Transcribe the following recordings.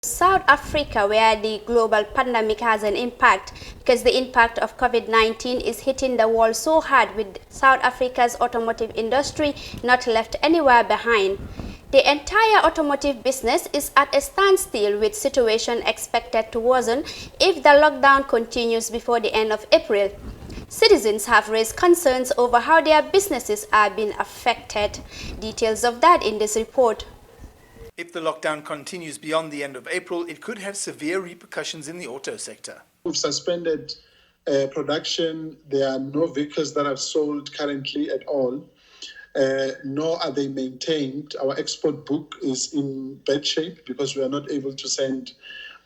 South Africa, where the global pandemic has an impact, because the impact of COVID-19 is hitting the world so hard, with South Africa's automotive industry not left anywhere behind. The entire automotive business is at a standstill, with situation expected to worsen if the lockdown continues before the end of April. Citizens have raised concerns over how their businesses are being affected. Details of that in this report. If the lockdown continues beyond the end of April, it could have severe repercussions in the auto sector. We've suspended production. There are no vehicles that are sold currently at all, nor are they maintained. Our export book is in bad shape because we are not able to send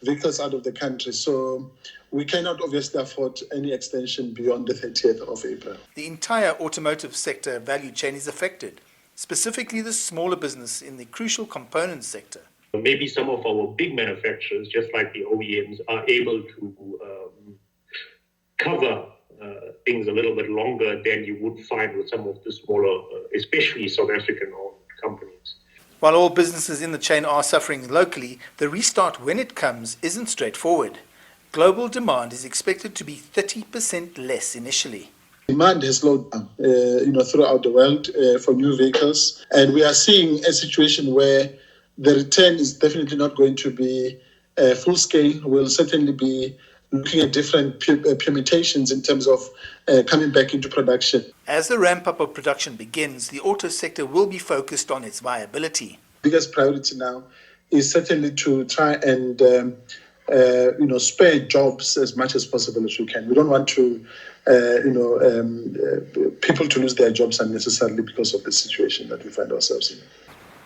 vehicles out of the country. So we cannot obviously afford any extension beyond the 30th of April. The entire automotive sector value chain is affected, specifically the smaller business in the crucial components sector. Maybe some of our big manufacturers, just like the OEMs, are able to cover things a little bit longer than you would find with some of the smaller, especially South African-owned companies. While all businesses in the chain are suffering locally, the restart when it comes isn't straightforward. Global demand is expected to be 30% less initially. Demand has slowed down, throughout the world for new vehicles, and we are seeing a situation where the return is definitely not going to be full scale. We'll certainly be looking at different permutations in terms of coming back into production. As the ramp-up of production begins, the auto sector will be focused on its viability. Biggest priority now is certainly to try and spare jobs as much as possible as we can. We don't want to people to lose their jobs unnecessarily because of the situation that we find ourselves in.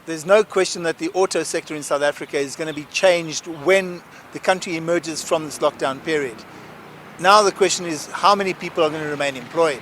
There's no question that the auto sector in South Africa is going to be changed when the country emerges from this lockdown period. Now the question is, how many people are going to remain employed?